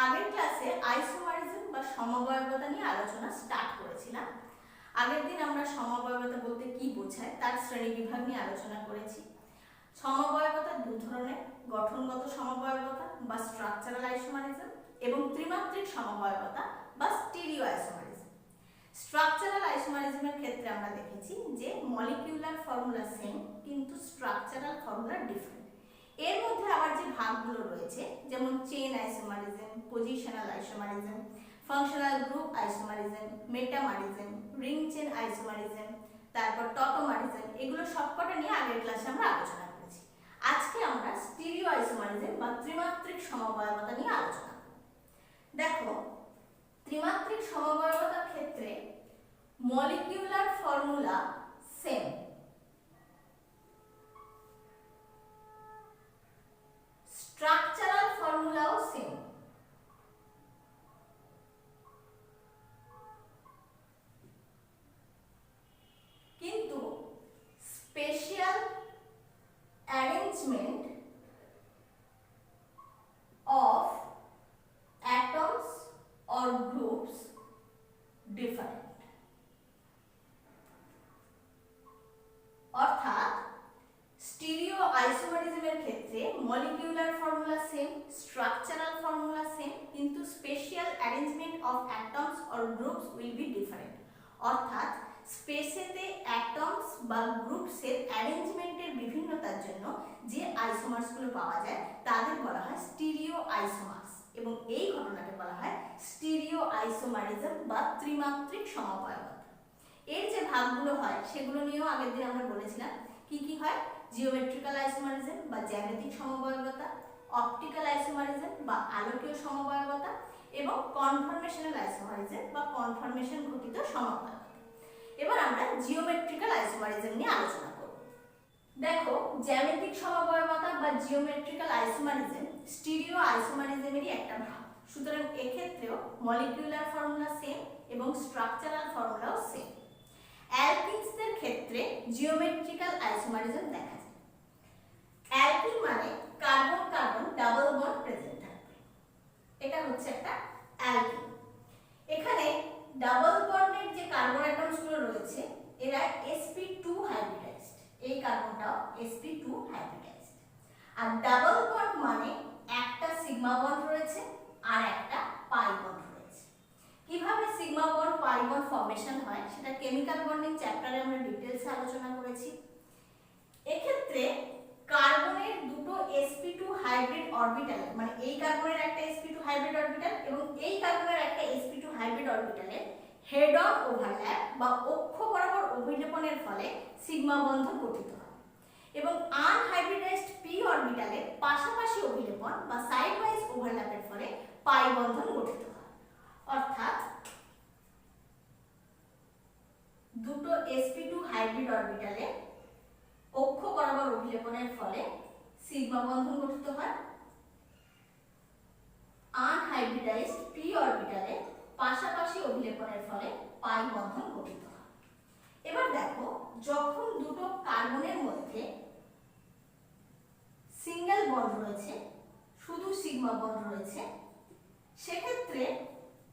আগের ক্লাসে আইসোমারিজম বা সমবায়বতা নিয়ে আলোচনা স্টার্ট করেছিলাম। আগের দিন আমরা সমবায়বতা বলতে কি বোঝায় তার শ্রেণীবিভাগ নিয়ে আলোচনা করেছি। সমবায়বতা দু ধরনের, গঠনগত সমবায়বতা বা স্ট্রাকচারাল আইসোমারিজম এবং ত্রিমাত্রিক সমবায়বতা বা স্টিরিও আইসোমারিজম। স্ট্রাকচারাল আইসোমারিজমের ক্ষেত্রে আমরা দেখেছি যে মলিকিউলার ফর্মুলা সেম কিন্তু স্ট্রাকচারাল ফর্মুলা ডিফারেন্ট। এর মধ্যে আবার যে ভাগগুলো রয়েছে যেমন chain isomerism, positional isomerism, functional group isomerism, metamerism, ring chain isomerism, তারপর টটোমারিজম, এগুলো সবকটা নিয়ে আগের ক্লাসে আমরা আলোচনা করেছি। আজকে আমরা স্টিরিও আইসোমারিজম বা ত্রিমাত্রিক সমবায়বতা নিয়ে আলোচনা করব। দেখো, ত্রিমাত্রিক সমবায়বতার ক্ষেত্রে মলিকিউলার ফর্মুলা সেম, স্ট্রাকচারাল ফর্মুলাও সেম, কিন্তু spatial arrangement of atoms or groups different। অর্থাৎ স্টিরিও আইসোমারিজমের ক্ষেত্রে molecular formula same, structural formula same, কিন্তু spatial arrangement of atoms or groups will be different. অর্থাৎ স্পেসেতে অ্যাটমস বা গ্রুপসের অ্যারেঞ্জমেন্টের বিভিন্নতার জন্য যে আইসোমার্সগুলো পাওয়া যায় তাদের বলা হয় স্টিরিও আইসোমার্স, এবং এই ঘটনাকে বলা হয় স্টিরিও আইসোমারিজম বা ত্রিমাত্রিক সমবায়বতা। এর যে ভাগগুলো হয় সেগুলো নিয়েও আগের দিন আমরা বলেছিলাম। কি কি হয়? জিওমেট্রিক্যাল আইসোমারিজম বা জ্যামিতিক সমবায়বতা, অপটিক্যাল আইসোমারিজম বা আলোকীয় সমবায়বতা এবং কনফর্মেশনাল আইসোমারিজম বা কনফর্মেশন ঘটিত সমবায়বতা। এবার আমরা জিওমেট্রিক্যাল আইসোমারিজম নিয়ে আলোচনা করব। দেখো, জ্যামিতিক সমবায়বতা বা জিওমেট্রিক্যাল আইসোমারিজম স্টিরিও আইসোমারিজমেরই একটা ভাগ। সুতরাং এক্ষেত্রেও মলিকিউলার ফর্মুলা সেম এবং স্ট্রাকচারাল ফর্মুলাও সেম। অ্যালকিনসদের ক্ষেত্রে জিওমেট্রিক্যাল আইসোমারিজম দেখা যায়। অ্যালকিন মানে carbon carbon double bond present থাকবে, এটা হচ্ছে একটা অ্যালকিন। এখানে ডাবল বন্ডের যে কার্বন অ্যাটমস গুলো রয়েছে এরা sp2 হাইব্রিডাইজড, এই কার্বনটাও sp2 হাইব্রিডাইজড। আর ডাবল বন্ড মানে একটা সিগমা বন্ড রয়েছে আর একটা পাই বন্ড রয়েছে। কিভাবে sigma bond pi bond formation হয় সেটা কেমিক্যাল বন্ডিং চ্যাপ্টারে আমরা ডিটেইলসে আলোচনা করেছি। এক্ষেত্রে কার্বনের দুটো sp2 হাইব্রিড অরবিটাল, মানে এই কার্বনের একটা sp2 হাইব্রিড অরবিটাল এবং এই কার্বনের একটা sp2 হাইব্রিড অরবিটালে হেড অন ওভারল্যাপ বা অক্ষ বরাবর অভিলেপনের ফলে সিগমা বন্ধন গঠিত হয় এবং আনহাইব্রিডাইজড p অরবিটালে পাশাপাশি অভিলেপন বা সাইড ওয়াইজ ওভারল্যাপের ফলে পাই বন্ধন গঠিত হয়। অর্থাৎ দুটো sp2 হাইব্রিড অরবিটালে অক্ষ বরাবর অভিলেপনের ফলে সিগমা বন্ধন গঠিত হয়, আনহাইব্রিডাইজড p অরবিটালে পাশাপাশি অভিলেপনের ফলে পাই বন্ধন গঠিত হয়। এবার দেখো, যখন দুটো কার্বনের মধ্যে সিঙ্গেল বন্ড রয়েছে, শুধু সিগমা বন্ড রয়েছে, সেক্ষেত্রে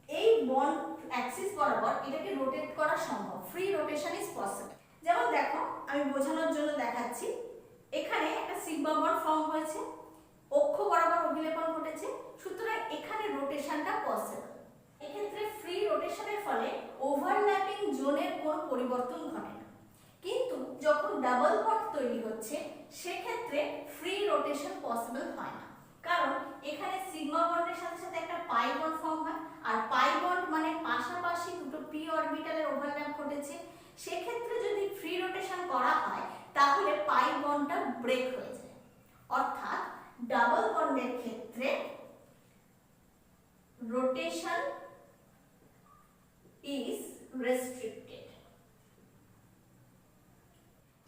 এই বন্ড অ্যাক্সিস বরাবর এটাকে রোটেট করা সম্ভব, ফ্রি রোটেশন ইজ পসিবল। যেমন দেখো, আমি বোঝানোর জন্য দেখাচ্ছি। এখানে একটা সিগমা বন্ড ফর্ম হয়েছে, অক্ষ বরাবর অভিলেপন ঘটেছে, সুতরাং এখানে রোটেশনটা পসিবল। এক্ষেত্রে ফ্রি রোটেশনের ফলে ওভারল্যাপিং জোনের কোনো পরিবর্তন ঘটে না। কিন্তু যখন ডাবল বন্ড তৈরি হচ্ছে সেক্ষেত্রে ফ্রি রোটেশন পসিবল হয় না, কারণ এখানে সিগমা বন্ডের সাথে সাথে একটা পাই বন্ড ফর্ম হয়, আর পাই বন্ড মানে পাশাপাশি দুটো p অরবিটালের ওভারল্যাপ ঘটেছে। সেক্ষেত্রে যদি ফ্রি রোটেশন করা হয় তাহলে পাই বন্ডটা ব্রেক হয়ে যায়। অর্থাৎ ডাবল বন্ডের ক্ষেত্রে রোটেশন is restricted।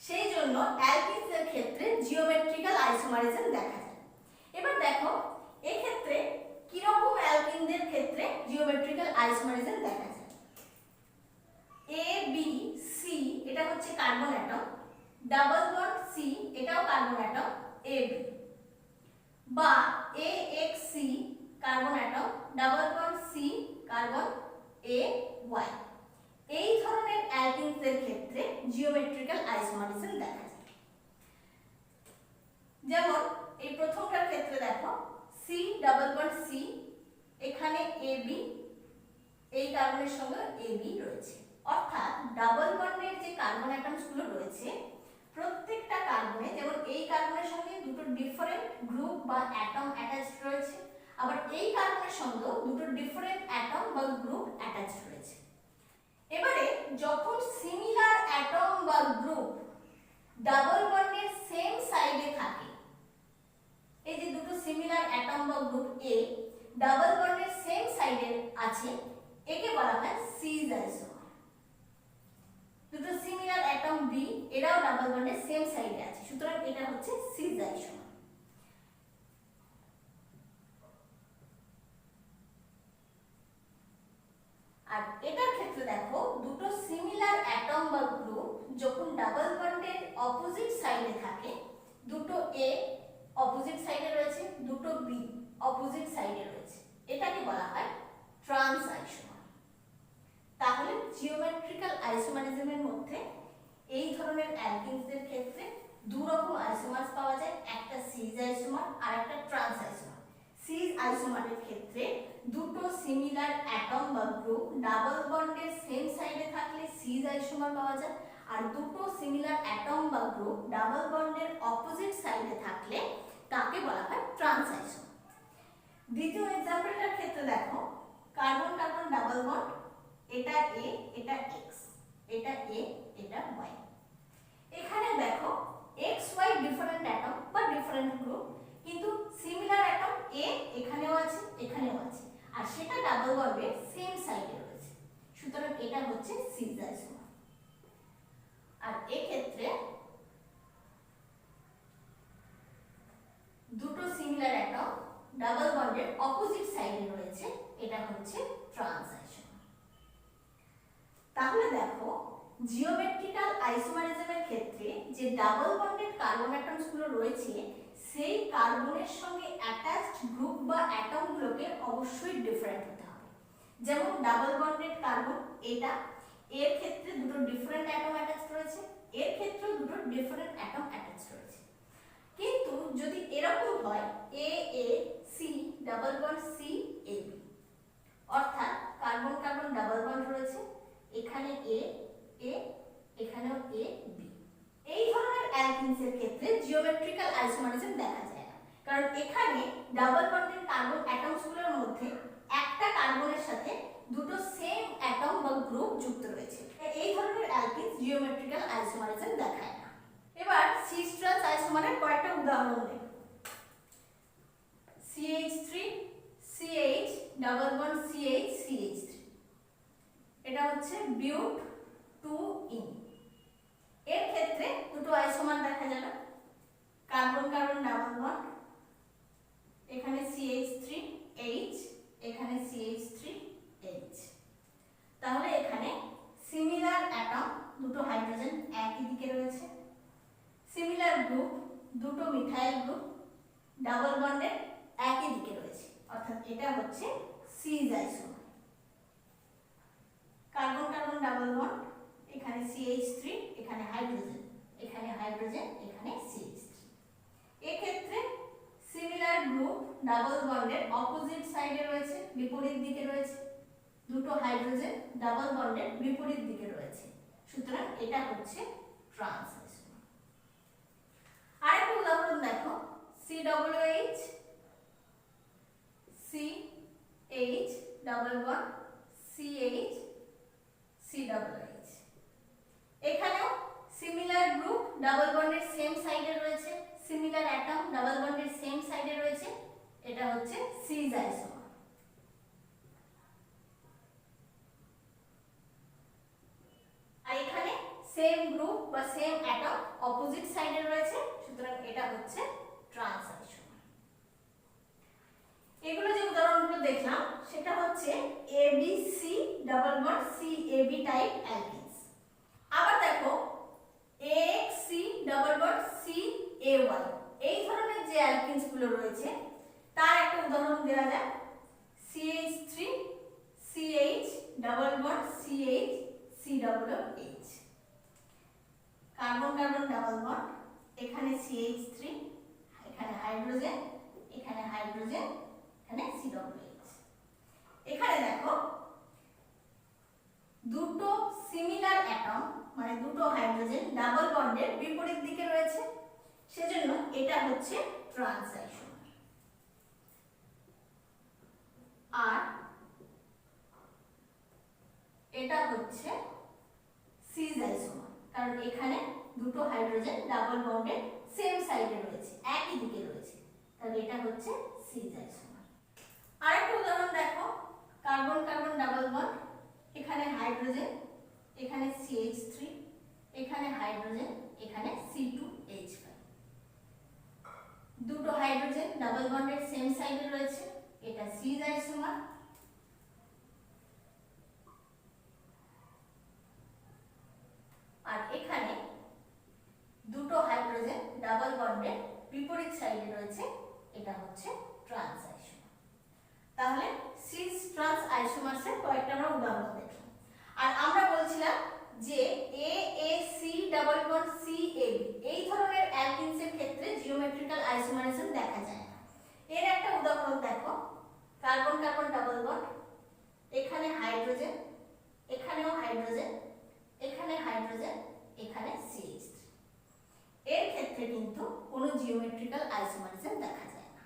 সেই জন্য অ্যালকিনসের ক্ষেত্রে জিওমেট্রিক্যাল আইসোমারিজম দেখা যায়। এবার দেখো, এই ক্ষেত্রে কি রকম অ্যালকিনদের ক্ষেত্রে জিওমেট্রিক্যাল আইসোমারিজম দেখা যায়। A B C এটা হচ্ছে carbon atom, double bond C এটাও কার্বন অ্যাটম AB, বা AXC carbon atom, double bond C carbon A Y. এই ধরনের অ্যালকিনসের ক্ষেত্রে জিওমেট্রিক্যাল আইসোমারিজম দেখা যায়। যেমন এই প্রথমটার ক্ষেত্রে দেখো সি ডাবল বন্ড সি, এখানে এবি, এই কার্বনের সঙ্গে এবি রয়েছে। অর্থাৎ ডাবল বন্ডের যে কার্বন অ্যাটমস গুলো রয়েছে প্রত্যেকটা কার্বনে, যেমন এই কার্বনের সঙ্গে দুটো ডিফারেন্ট গ্রুপ বা অ্যাটম অ্যাটাচড রয়েছে, আবার এই কার্বনের সঙ্গে দুটো ডিফারেন্ট অ্যাটম বা গ্রুপ অ্যাটাচড রয়েছে। এবারে যখন সিমিলার অ্যাটম বা গ্রুপ ডাবল বন্ডের সেম সাইডে থাকে, এই যে দুটো সিমিলার অ্যাটম বা গ্রুপ এ ডাবল বন্ডের সেম সাইডে আছে, একে বলা হয় সিজ আইসোমার। দুটো সিমিলার অ্যাটম বি এরাও ডাবল বন্ডের সেম সাইডে আছে, সুতরাং এটা হচ্ছে সিজ আইসোমার। আর এটার ক্ষেত্রে দেখো দুটো সিমিলার অ্যাটম বা গ্রুপ যখন ডাবল বন্ডের অপোজিট সাইডে থাকে, দুটো এ অপোজিট সাইডে রয়েছে, দুটো বি অপোজিট সাইডে রয়েছে, এটাকে বলা হয় ট্রান্স আইসোমার। তাহলে জিওমেট্রিক্যাল আইসোমারিজমের মধ্যে এই ধরনের অ্যালকিনসের ক্ষেত্রে দু রকম আইসোমার্স পাওয়া যায়, একটা সিজ আইসোমার আর একটা ট্রান্স আইসোমার। সিজ আইসোমারের ক্ষেত্রে দুটো সিমিলার অ্যাটম বা গ্রুপ ডাবল বন্ডের সেম সাইডে থাকলে সিজ আইসোমার পাওয়া যায়, আর দুটো সিমিলার অ্যাটম বা গ্রুপ ডাবল বন্ডের অপোজিট সাইডে থাকলে তাকে বলা হয় ট্রান্স আইসোমার। দ্বিতীয় এক্সাম্পলটার ক্ষেত্রে দেখো কার্বন কার্বন ডাবল বন্ড, এটা এ এটা এক্স, এটা এ এটা ওয়াই। এখানে দেখো এক্স ওয়াই ডিফারেন্ট অ্যাটম বা ডিফারেন্ট গ্রুপ, কিন্তু সিমিলার অ্যাটম এ এখানেও আছে এখানেও আছে, আর সেটা ডাবল বন্ডের সেম সাইডে রয়েছে, সুতরাং এটা হচ্ছে সিজ আইসোমার। আর এক্ষেত্রে দুটো সিমিলার অ্যাটম ডাবল বন্ডের অপোজিট সাইডে রয়েছে, এটা হচ্ছে ট্রান্স আইসোমার। তাহলে দেখো জিওমেট্রিক্যাল আইসোমারিজমের ক্ষেত্রে যে ডাবল বন্ডেড কার্বন অ্যাটমস গুলো রয়েছে সেই কার্বনের সঙ্গে অ্যাটাচড গ্রুপ বা অ্যাটম গুলোকে অবশ্যই ডিফারেন্ট হতে হবে। যেমন ডাবল বন্ডেড কার্বন এটা, এর ক্ষেত্রে দুটো ডিফারেন্ট অ্যাটম অ্যাটাচড রয়েছে, এর ক্ষেত্রেও দুটো ডিফারেন্ট অ্যাটম অ্যাটাচড রয়েছে। কিন্তু যদি এরকম হয় A A C double bond C A B, অর্থাৎ কার্বন কার্বন ডাবল বন্ড রয়েছে, এখানে এ এ এখানেও এ বি, এই ধরনের অ্যালকিনসের ক্ষেত্রে জিওমেট্রিক্যাল আইসোমারিজম দেখা যায় না, কারণ এখানে ডাবল বন্ডেড কার্বন অ্যাটমস গুলোর মধ্যে একটা কার্বনের সাথে দুটো সেম অ্যাটম বা গ্রুপ যুক্ত রয়েছে। এই ধরনের অ্যালকিনস জিওমেট্রিক্যাল আইসোমারিজম দেখায় না। এবার সিস ট্রান্স আইসোমারের কয়েকটা উদাহরণ দেখো। CH3 CH double bond CH CH3, এটা হচ্ছে বিউট 2 এর ক্ষেত্রে দুটো আইসোমার দেখা যাবে, কার্বন কার্বন ডাবল বন্ড, এখানে CH3H এখানে CH3H। তাহলে এখানে সিমিলার অ্যাটম দুটো হাইড্রোজেন একই দিকে রয়েছে, সিমিলার গ্রুপ দুটো মিথাইল গ্রুপ ডাবল বন্ডের একই দিকে রয়েছে, অর্থাৎ এটা হচ্ছে cis isomer. Carbon carbon double bond, এখানে CH3 এখানে হাইড্রোজেন, এখানে হাইড্রোজেন এখানে CH3। এক্ষেত্রে সিমিলার গ্রুপ ডাবল বন্ডের অপোজিট সাইডে রয়েছে, বিপরীত দিকে রয়েছে, দুটো হাইড্রোজেন ডাবল বন্ডের বিপরীত দিকে রয়েছে, সুতরাং এটা হচ্ছে ট্রান্স আইসোমার। আরেকটা উদাহরণ দেখো COOH CH double bond CH COOH, এখানেও সিমিলার গ্রুপ ডাবল বন্ডের সেম সাইডে রয়েছে, সিমিলার অ্যাটম ডাবল বন্ডের সেম সাইডে রয়েছে, এটা হচ্ছে সিজ আইসোমার। আর এখানে সেম গ্রুপ বা সেম অ্যাটম অপোজিট সাইডে রয়েছে, সুতরাং এটা হচ্ছে ট্রান্স আইসোমার। এগুলো যে উদাহরণগুলো দেখলাম সেটা হচ্ছে ABC ডাবল বন্ড CAB টাইপ অ্যালকিনস। আবার দেখো AXC ডাবল বন্ড CAY, এই ধরনের যে অ্যালকিনস গুলো রয়েছে তার একটা উদাহরণ দেওয়া যায় double bond CH COOH, carbon carbon double bond, এখানে CH3, এখানে হাইড্রোজেন, এখানে হাইড্রোজেন, এখানে COOH। এখানে দেখো দুটো সিমিলার অ্যাটম মানে দুটো হাইড্রোজেন ডাবল বন্ডের বিপরীত দিকে রয়েছে, সেজন্য এটা হচ্ছে ট্রান্স আইসোমার। আর এটা হচ্ছে সিস আইসোমার, কারণ এখানে দুটো হাইড্রোজেন ডাবল বন্ডের সেম সাইডে রয়েছে, একই দিকে রয়েছে, তাহলে এটা হচ্ছে সিস আইসোমার। আরেকটা উদাহরণ দেখো, কার্বন কার্বন ডাবল বন্ড, এখানে হাইড্রোজেন, এখানে CH3, এখানে হাইড্রোজেন, এখানে C2H5, দুটো হাইড্রোজেন ডাবল বন্ডের সেম সাইডে রয়েছে, এটা সিস আইসোমার। আর এখানে দুটো হাইড্রোজেন ডাবল বন্ডের বিপরীত সাইডে রয়েছে, এটা হচ্ছে ট্রান্স আইসোমার। তাহলে সিস ট্রান্স আইসোমারসের কয়েকটা আমরা উদাহরণ দেখলাম। আর আমরা বলছিলাম যে AAC ডাবল বন্ড CAB এই ধরনের অ্যালকিনসের ক্ষেত্রে জিওমেট্রিক্যাল আইসোমারিজম দেখা যায় না। এর একটা উদাহরণ দেখো, কার্বন কার্বন ডাবল বন্ড, এখানে হাইড্রোজেন, এখানেও হাইড্রোজেন, এখানে হাইড্রোজেন, এখানে CH3, এর ক্ষেত্রে কিন্তু কোনো জিওমেট্রিক্যাল আইসোমারিজম দেখা যায় না।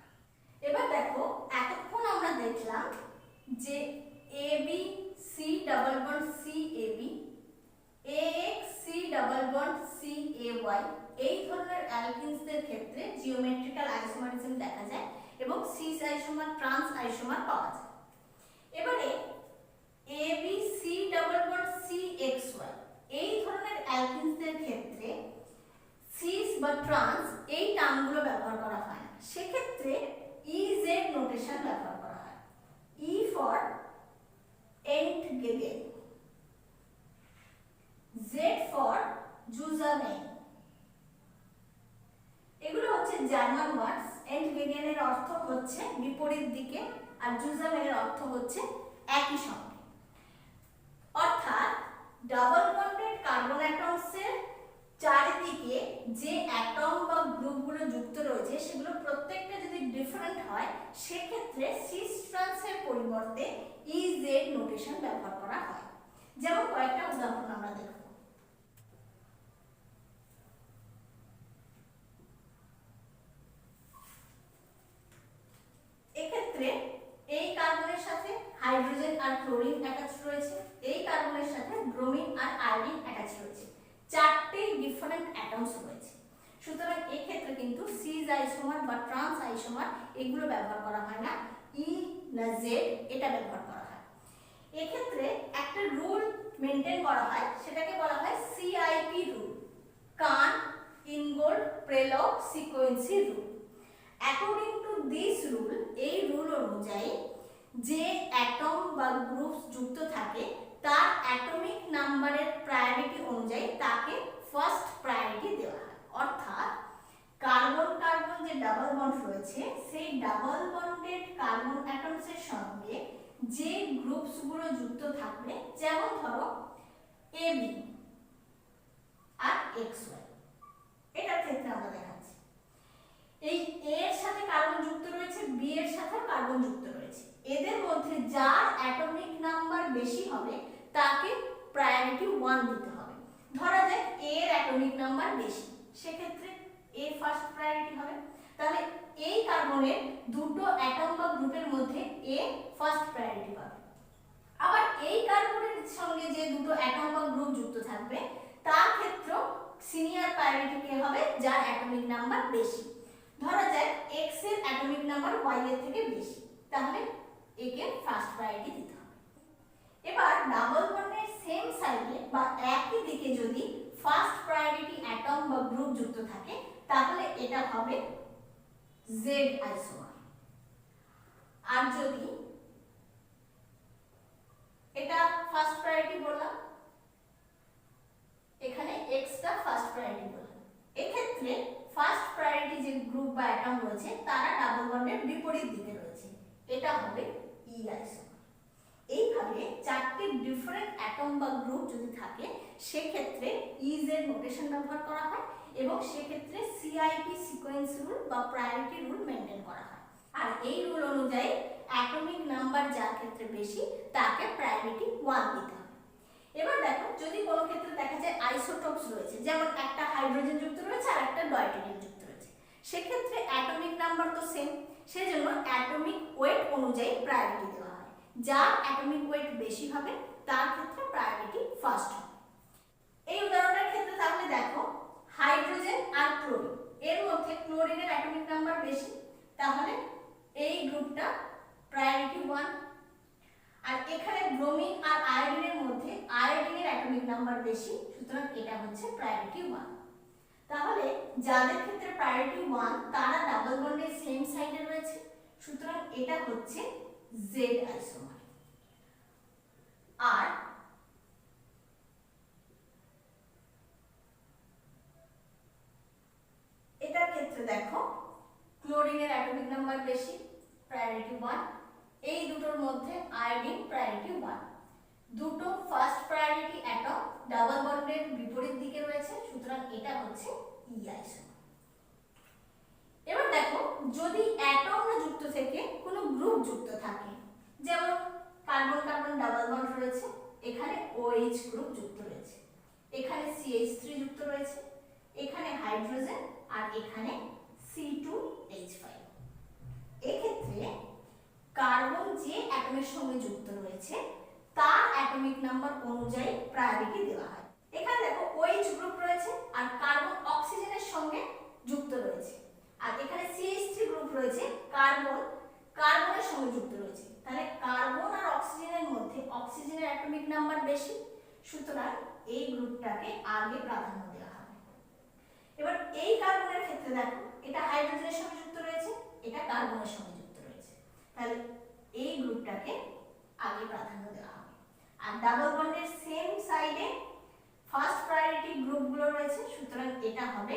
এবার দেখো, এতক্ষণ আমরা দেখলাম যে ABC ডাবল বন্ড CAB, AXC double bond CAY এই ধরনের অ্যালকিনসদের ক্ষেত্রে জিওমেট্রিক্যাল আইসোমারিজম দেখা যায় এবং সিস আইসোমার ট্রান্স আইসোমার পাওয়া যায়। এবারে ABC ডাবল বন্ড CXY এই ধরনের অ্যালকিনসদের ক্ষেত্রে সিস বা ট্রান্স এই টার্মগুলো ব্যবহার করা হয় না, সেক্ষেত্রে EZ নোটেশন ব্যবহার করা হয়। E ফর এন্টগেগেন, Z ফর জুজামেন, এগুলো হচ্ছে জার্মান ওয়ার্ডস। এন্টগেগেনের অর্থ হচ্ছে বিপরীত দিকে আর জুজামেনের অর্থ হচ্ছে একই সঙ্গে। অর্থাৎ ডাবল বন্ডেড কার্বন অ্যাটমসের চারিদিকে যে অ্যাটম বা গ্রুপগুলো যুক্ত রয়েছে সেগুলো প্রত্যেকটা যদি ডিফারেন্ট হয়, সেক্ষেত্রে সিস ট্রান্সের পরিবর্তে EZ নোটেশন ব্যবহার করা হয়। যেমন কয়েকটা উদাহরণ আমরা দেখব। এক্ষেত্রে এই কার্বনের সাথে হাইড্রোজেন আর ক্লোরিন অ্যাটাচ রয়েছে, এই কার্বনের সাথে ব্রোমিন আর আয়োডিন অ্যাটাচ রয়েছে, চারটি ডিফারেন্ট অ্যাটমস রয়েছে। সুতরাং এই ক্ষেত্রে কিন্তু সিস আইসোমার বা ট্রান্স আইসোমার এগুলো ব্যবহার করা হয় না, ই না জেড এটা ব্যবহার করা হয়। এক্ষেত্রে একটা রুল মেনটেন করা হয়, সেটাকে বলা হয় CIP rule, Cahn Ingold Prelog sequence rule. According to this rule, এই রুল অনুযায়ী যে অ্যাটম বা গ্রুপস যুক্ত থাকে তার অ্যাটমিক নাম্বারের প্রায়োরিটি অনুযায়ী তাকে ফার্স্ট প্রায়োরিটি দেওয়া হয়। অর্থাৎ কার্বন কার্বন যে ডাবল বন্ড রয়েছে সেই ডাবল বন্ডেড কার্বন অ্যাটমসের সঙ্গে যে গ্রুপসগুলো যুক্ত থাকবে, যেমন ধরো AB আর XY, এটার ক্ষেত্রে আমরা দেখাচ্ছি এই A এর সাথে কার্বন যুক্ত রয়েছে, B এর সাথে কার্বন যুক্ত রয়েছে, এদের মধ্যে যার অ্যাটমিক নাম্বার বেশি হবে তাকে প্রায়োরিটি 1 দিতে হবে। ধরা যাক A এর অ্যাটমিক নাম্বার বেশি, সেক্ষেত্রে A ফার্স্ট প্রায়োরিটি হবে। তাহলে এই কার্বনের দুটো অ্যাটম বা গ্রুপের মধ্যে A ফার্স্ট প্রায়োরিটি পাবে। আবার এই কার্বনের সঙ্গে যে দুটো অ্যাটম বা গ্রুপ যুক্ত থাকবে তার ক্ষেত্রেও সিনিয়র প্রায়োরিটি কে হবে, যার অ্যাটমিক নাম্বার বেশি। ধরা যাক X এর অ্যাটমিক নাম্বার Y এর থেকে বেশি, তাহলে A কে ফার্স্ট প্রায়োরিটি দিতে হবে। এবার ডাবল বন্ডের সেম সাইডে বা একই দিকে যদি ফার্স্ট প্রায়োরিটি অ্যাটম বা গ্রুপ যুক্ত থাকে তাহলে এটা হবে Z আইসোমার। আর যদি এটা ফার্স্ট প্রায়োরিটি বললাম, এখানে X টা ফার্স্ট প্রায়োরিটি বললাম, এক্ষেত্রে ফার্স্ট প্রায়োরিটি যে গ্রুপ বা অ্যাটম রয়েছে তারা ডাবল বন্ডের বিপরীত দিকে রয়েছে, এটা হবে E আইসোমার। এইভাবে এইভাবে চারটি ডিফারেন্ট অ্যাটম বা গ্রুপ যদি থাকে সেক্ষেত্রে ইজেড নোটেশন ব্যবহার করা হয় এবং সেক্ষেত্রে সিআইপি সিকোয়েন্স রুল বা প্রায়োরিটি রুল মেনটেন করা হয়। আর এই রুল অনুযায়ী অ্যাটমিক নাম্বার যার ক্ষেত্রে বেশি তাকে প্রায়োরিটি 1 দিতে হবে। এবার দেখো যদি কোনো ক্ষেত্রে দেখা যায় আইসোটোপস রয়েছে, যেমন একটা হাইড্রোজেন যুক্ত রয়েছে আর একটা ডয়টেরিয়াম যুক্ত রয়েছে, সেক্ষেত্রে অ্যাটমিক নাম্বার তো সেম, সেজন্য অ্যাটমিক ওয়েট অনুযায়ী প্রায়োরিটি দেওয়া হয়। যার অ্যাটমিক ওয়েট বেশি হবে তার ক্ষেত্রে প্রায়োরিটি ফার্স্ট হবে। এই উদাহরণের ক্ষেত্রে তাহলে দেখো হাইড্রোজেন আর ক্লোরিন, এর মধ্যে ক্লোরিনের অ্যাটমিক নাম্বার বেশি, তাহলে এই গ্রুপটা প্রায়োরিটি 1। আর এখানে ব্রোমিন আর আয়োডিনের মধ্যে আয়োডিনের অ্যাটমিক নাম্বার বেশি, সুতরাং এটা হচ্ছে প্রায়োরিটি 1। তাহলে যাদের ক্ষেত্রে প্রায়োরিটি 1 তারা ডাবল বন্ডের সেম সাইডে রয়েছে, সুতরাং এটা হচ্ছে জেড আইসোমার। আর এটার ক্ষেত্রে দেখো ক্লোরিনের অ্যাটমিক নাম্বার বেশি, প্রায়োরিটি 1। এই দুটোর মধ্যে আয়োডিন প্রায়োরিটি 1। দুটো ফার্স্ট প্রায়োরিটি অ্যাটম ডাবল বন্ডের বিপরীত দিকে রয়েছে, সুতরাং এটা হচ্ছে ই আইসোমার। এবার দেখো যদি অ্যাটম না যুক্ত থেকে কোনো গ্রুপ যুক্ত থাকে, যেমন কার্বন কার্বন ডাবল বন্ড রয়েছে, এখানে OH গ্রুপ যুক্ত রয়েছে, এখানে CH3 যুক্ত রয়েছে, এখানে হাইড্রোজেন আর এখানে C2H5। এক্ষেত্রে কার্বন যে অ্যাটমের সঙ্গে যুক্ত রয়েছে তার অ্যাটমিক নাম্বার অনুযায়ী প্রায়োরিটি দেওয়া হয়। এখানে দেখো OH গ্রুপ রয়েছে আর কার্বন অক্সিজেনের সঙ্গে যুক্ত রয়েছে, আর এখানে CH3 গ্রুপ রয়েছে, কার্বন কার্বনের সঙ্গে যুক্ত রয়েছে, তাহলে কার্বন আর অক্সিজেনের মধ্যে অক্সিজেনের অ্যাটমিক নাম্বার বেশি, সুতরাং এই গ্রুপটাকে আগে প্রাধান্য দেওয়া হবে। এবার এই কার্বনের ক্ষেত্রে দেখো এটা হাইড্রোজেনের সঙ্গে যুক্ত রয়েছে, এটা কার্বনের সঙ্গে যুক্ত রয়েছে, তাহলে এই গ্রুপটাকে আগে প্রাধান্য দেওয়া হবে। আর ডাবল বন্ডের সেম সাইডে ফার্স্ট প্রায়োরিটি গ্রুপগুলো রয়েছে, সুতরাং এটা হবে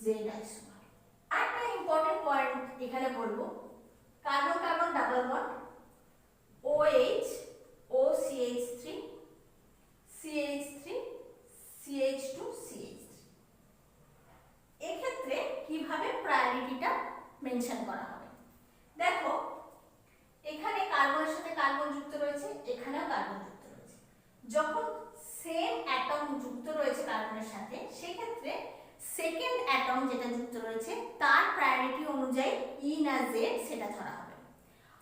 জেড আইসোমার। আরেকটা ইম্পর্টেন্ট পয়েন্ট এখানে বলবো, carbon carbon double bond OH OCH3 CH3 CH2 CH3, এক্ষেত্রে কিভাবে প্রায়োরিটিটা মেনশন করা হবে। দেখো এখানে কার্বনের সাথে কার্বন যুক্ত রয়েছে, এখানেও কার্বন যুক্ত রয়েছে, যখন সেম অ্যাটম যুক্ত রয়েছে কার্বনের সাথে সেক্ষেত্রে সেকেন্ড অ্যাটম যেটা যুক্ত রয়েছে তার প্রায়োরিটি অনুযায়ী ই না জেড সেটা ধরা হবে।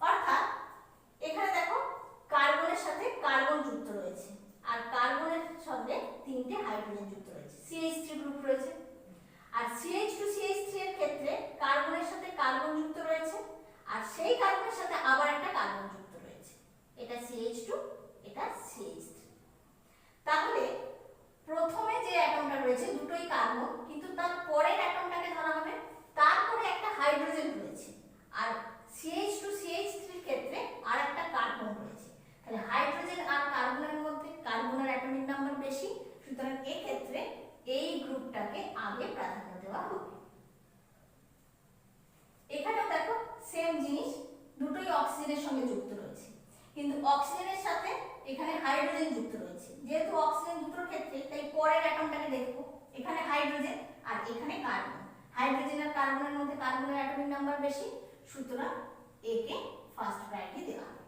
অর্থাৎ এখানে দেখো কার্বনের সাথে কার্বন যুক্ত রয়েছে আর কার্বনের সঙ্গে তিনটে হাইড্রোজেন যুক্ত রয়েছে, CH3 গ্রুপ রয়েছে। আর CH2 CH3 এর ক্ষেত্রে কার্বনের সাথে কার্বন যুক্ত রয়েছে আর সেই কার্বনের সাথে আবার একটা কার্বন যুক্ত রয়েছে, এটা CH2 এটা CH3। তাহলে প্রথমে যে অ্যাটমটা রয়েছে দুটোই কার্বন, কিন্তু তার পরের অ্যাটমটাকে ধরা হবে, তারপরে একটা হাইড্রোজেন রয়েছে, আর CH2 CH3 এর ক্ষেত্রে আরেকটা কার্বন রয়েছে, তাহলে হাইড্রোজেন আর কার্বনের মধ্যে কার্বনের অ্যাটমিক নাম্বার বেশি, সুতরাং এই ক্ষেত্রে এই গ্রুপটাকে আগে প্রাধান্য দেওয়া হবে। এখানেও দেখো সেম জিনিস, দুটোই অক্সিজেনের সঙ্গে যুক্ত রয়েছে, কিন্তু অক্সিজেনের সাথে এখানে হাইড্রোজেন যুক্ত রয়েছে, যেহেতু অক্সিজেন দুটোর ক্ষেত্রে তাই পরের অ্যাটমটাকে দেখবো, এখানে হাইড্রোজেন আর এখানে কার্বন, হাইড্রোজেন আর কার্বনের মধ্যে কার্বনের অ্যাটমিক নাম্বার বেশি, সুতরাং একে ফার্স্ট প্রায়োরিটি দেওয়া হবে।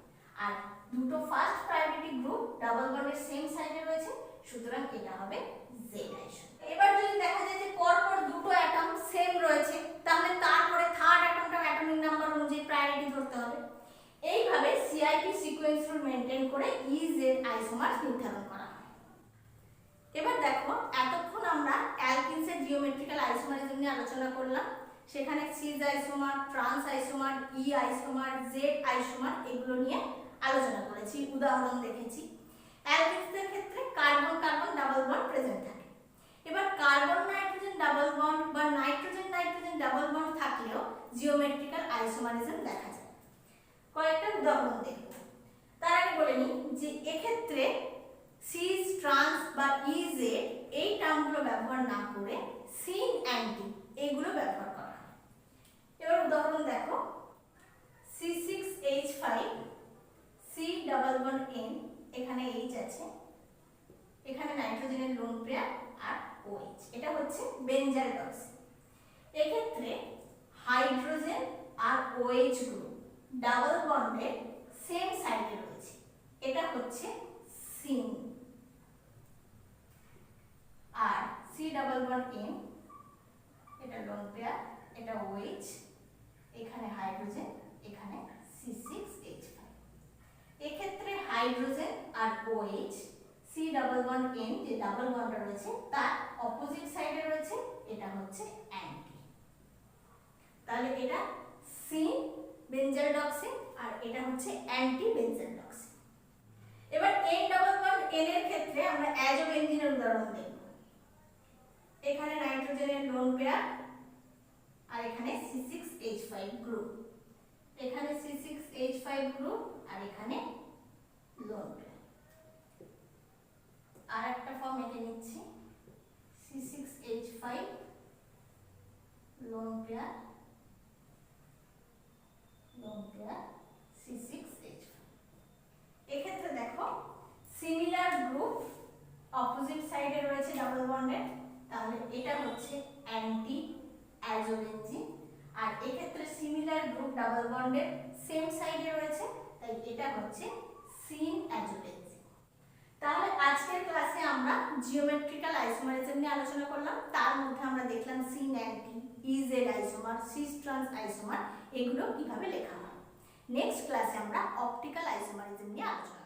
আর দুটো ফার্স্ট প্রায়োরিটি গ্রুপ ডাবল বন্ডের সেম সাইডে রয়েছে, সুতরাং এটা হবে জেড আইসোমার। এবার যদি দেখা যায় যে পরপর দুটো অ্যাটম সেম রয়েছে, তাহলে তারপরে থার্ড অ্যাটমটা অ্যাটমিক নাম্বার অনুযায়ী প্রায়োরিটি ধরতে হবে। এইভাবে সিআইপি সিকোয়েন্স রুল মেনটেন করে ইজেড আইসোমার নির্ধারণ করা হয়। এবার দেখো এতক্ষণ আমরা অ্যালকিনসের জিওমেট্রিক্যাল আইসোমারিজম নিয়ে আলোচনা করলাম, সেখানে সিজ আইসোমার, ট্রান্স আইসোমার, ই আইসোমার, জেড আইসোমার এগুলো নিয়ে আলোচনা করেছি, উদাহরণ দেখেছি। অ্যালকিনসের ক্ষেত্রে carbon carbon double bond present থাকে। এবার কার্বন নাইট্রোজেন ডাবল বন্ড বা নাইট্রোজেন নাইট্রোজেন ডাবল বন্ড থাকলেও জিওমেট্রিক্যাল আইসোমারিজম দেখা যায়। কয়েকটা উদাহরণ দেখব। তার আগে বলে নিই যে এক্ষেত্রে সিজ, ট্রান্স বা ইজেড এই টার্মগুলো ব্যবহার না করে সিন, অ্যান্টি এইগুলো ব্যবহার করা হয়। এবার উদাহরণ দেখো, C6H5 C double bond N, এখানে H আছে, এখানে নাইট্রোজেনের লোন পেয়ার আর OH, এটা হচ্ছে বেঞ্জাল টক্সিন। এক্ষেত্রে হাইড্রোজেন আর OH গ্রুপ ডাবল বন্ডের সেম সাইডে রয়েছে, এটা হচ্ছে সিন। আর সি ডাবল বন্ড N, এটা লোন পেয়ার, এটা OH, এখানে হাইড্রোজেন, এখানে C6H5। এক্ষেত্রে হাইড্রোজেন আর OH C double bond N যে ডাবল বন্ডটা রয়েছে তার অপোজিট সাইডে রয়েছে, এটা হচ্ছে অ্যান্টি। তাহলে এটা সিন বেঞ্জাল টক্সিন আর এটা হচ্ছে অ্যান্টি বেঞ্জাল টক্সিন। এবার N ডাবল বন্ড N এর ক্ষেত্রে আমরা অ্যাজোবেনজিনের উদাহরণ দেখব। এখানে নাইট্রোজেনের লোন পেয়ার আর এখানে C6H5 গ্রুপ, এখানে C6H5 গ্রুপ আর এখানে লোন পেয়ার। আর একটা ফর্ম এঁকে নিচ্ছি, C6H5 লোন পেয়ার C6H5। এক্ষেত্রে দেখো সিমিলার গ্রুপ অপোজিট সাইডে রয়েছে ডাবল বন্ডের, তাহলে এটা হচ্ছে অ্যান্টি অ্যাজোবেনজিন। আর এক্ষেত্রে সিমিলার গ্রুপ ডাবল বন্ডের সেম সাইডে রয়েছে, তাই এটা হচ্ছে সিন অ্যাজোবেনজিন। তাহলে আজকের ক্লাসে আমরা জিওমেট্রিক্যাল আইসোমারিজম নিয়ে আলোচনা করলাম। তার মধ্যে আমরা দেখলাম syn anti, E Z isomer, cis trans isomer, এগুলো কিভাবে লেখা হয়। নেক্সট ক্লাসে আমরা অপটিক্যাল আইসোমারিজম নিয়ে আলোচনা